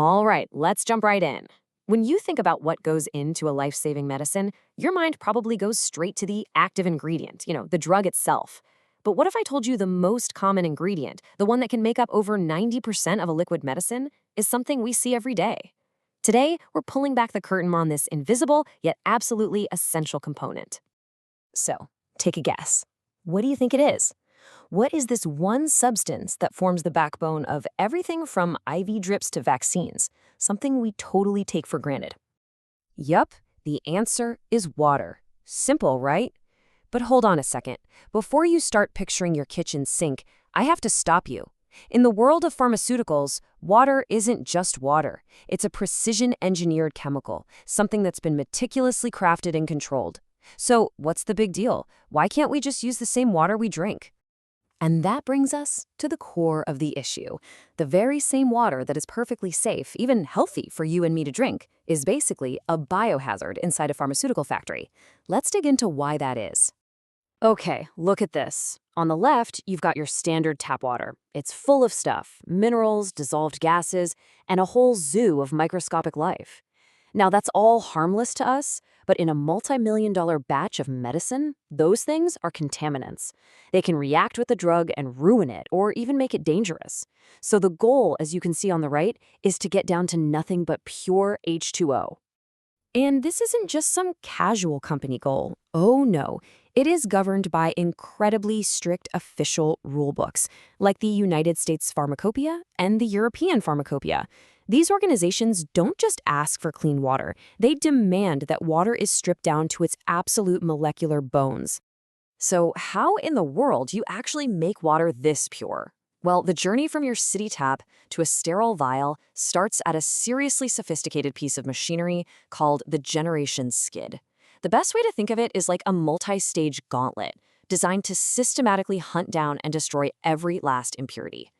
All right, let's jump right in. When you think about what goes into a life-saving medicine, your mind probably goes straight to the active ingredient, the drug itself. But what if I told you the most common ingredient, the one that can make up over 90% of a liquid medicine, is something we see every day? Today, we're pulling back the curtain on this invisible yet absolutely essential component. So, take a guess. What do you think it is? What is this one substance that forms the backbone of everything from IV drips to vaccines, something we totally take for granted? Yup, the answer is water. Simple, right? But hold on a second. Before you start picturing your kitchen sink, I have to stop you. In the world of pharmaceuticals, water isn't just water. It's a precision-engineered chemical, something that's been meticulously crafted and controlled. So, what's the big deal? Why can't we just use the same water we drink? And that brings us to the core of the issue. The very same water that is perfectly safe, even healthy for you and me to drink, is basically a biohazard inside a pharmaceutical factory. Let's dig into why that is. Okay, look at this. On the left, you've got your standard tap water. It's full of stuff, minerals, dissolved gases, and a whole zoo of microscopic life. Now, that's all harmless to us, but in a multi-million-dollar batch of medicine, those things are contaminants. They can react with the drug and ruin it, or even make it dangerous. So the goal, as you can see on the right, is to get down to nothing but pure H2O. And this isn't just some casual company goal. Oh no, it is governed by incredibly strict official rulebooks, like the United States Pharmacopoeia and the European Pharmacopoeia. These organizations don't just ask for clean water, they demand that water is stripped down to its absolute molecular bones. So how in the world do you actually make water this pure? Well, the journey from your city tap to a sterile vial starts at a seriously sophisticated piece of machinery called the generation skid. The best way to think of it is like a multi-stage gauntlet designed to systematically hunt down and destroy every last impurity.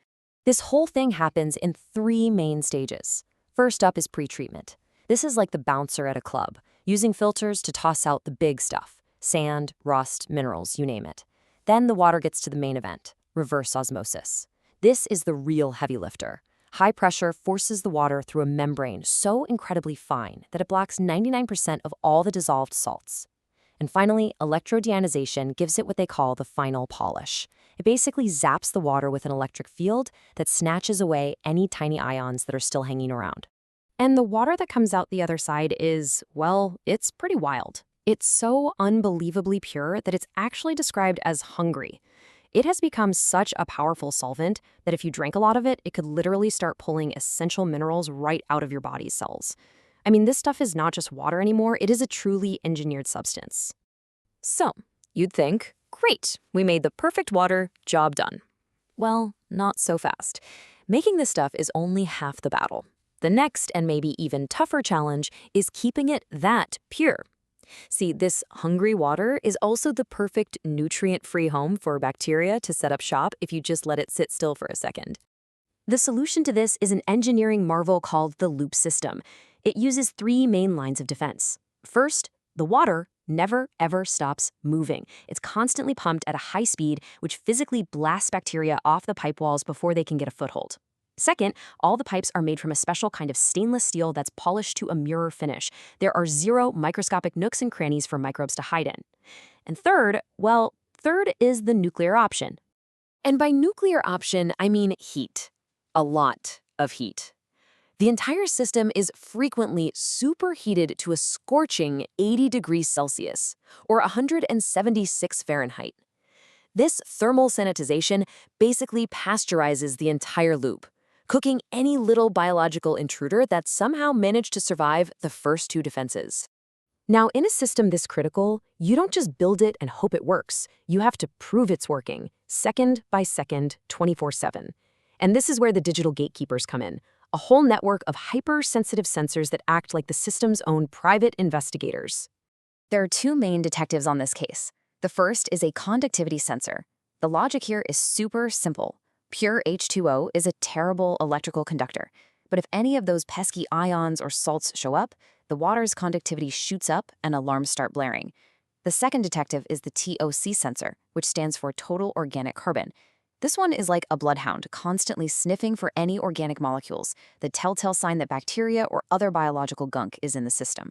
This whole thing happens in three main stages. First up is pretreatment. This is like the bouncer at a club, using filters to toss out the big stuff: sand, rust, minerals, you name it. Then the water gets to the main event: reverse osmosis. This is the real heavy lifter. High pressure forces the water through a membrane so incredibly fine that it blocks 99% of all the dissolved salts. And finally, electrodeionization gives it what they call the final polish. It basically zaps the water with an electric field that snatches away any tiny ions that are still hanging around. And the water that comes out the other side is, well, it's pretty wild. It's so unbelievably pure that it's actually described as hungry. It has become such a powerful solvent that if you drank a lot of it, it could literally start pulling essential minerals right out of your body's cells. I mean, this stuff is not just water anymore, it is a truly engineered substance. So, you'd think, great, we made the perfect water, job done. Well, not so fast. Making this stuff is only half the battle. The next, and maybe even tougher challenge, is keeping it that pure. See, this hungry water is also the perfect nutrient-free home for bacteria to set up shop if you just let it sit still for a second. The solution to this is an engineering marvel called the loop system. It uses three main lines of defense. First, the water never, ever stops moving. It's constantly pumped at a high speed, which physically blasts bacteria off the pipe walls before they can get a foothold. Second, all the pipes are made from a special kind of stainless steel that's polished to a mirror finish. There are zero microscopic nooks and crannies for microbes to hide in. And third is the nuclear option. And by nuclear option, I mean heat. A lot of heat. The entire system is frequently superheated to a scorching 80 degrees Celsius, or 176 Fahrenheit. This thermal sanitization basically pasteurizes the entire loop, cooking any little biological intruder that somehow managed to survive the first two defenses. Now, in a system this critical, you don't just build it and hope it works. You have to prove it's working, second by second, 24/7. And this is where the digital gatekeepers come in, a whole network of hypersensitive sensors that act like the system's own private investigators. There are two main detectives on this case. The first is a conductivity sensor. The logic here is super simple. Pure H2O is a terrible electrical conductor, but if any of those pesky ions or salts show up, the water's conductivity shoots up and alarms start blaring. The second detective is the TOC sensor, which stands for total organic carbon. This one is like a bloodhound, constantly sniffing for any organic molecules, the telltale sign that bacteria or other biological gunk is in the system.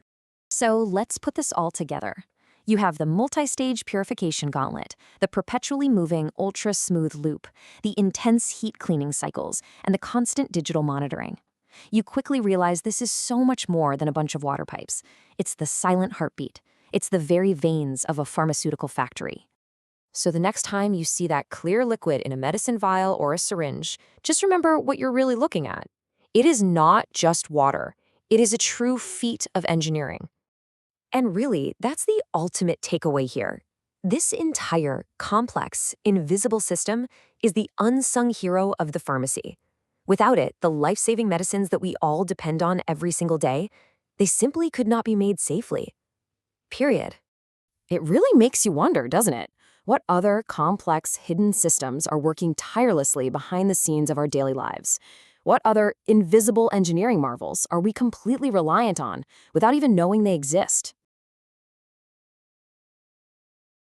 So let's put this all together. You have the multi-stage purification gauntlet, the perpetually moving ultra-smooth loop, the intense heat cleaning cycles, and the constant digital monitoring. You quickly realize this is so much more than a bunch of water pipes. It's the silent heartbeat. It's the very veins of a pharmaceutical factory. So the next time you see that clear liquid in a medicine vial or a syringe, just remember what you're really looking at. It is not just water. It is a true feat of engineering. And really, that's the ultimate takeaway here. This entire, complex, invisible system is the unsung hero of the pharmacy. Without it, the life-saving medicines that we all depend on every single day, they simply could not be made safely. Period. It really makes you wonder, doesn't it? What other complex, hidden systems are working tirelessly behind the scenes of our daily lives? What other invisible engineering marvels are we completely reliant on without even knowing they exist?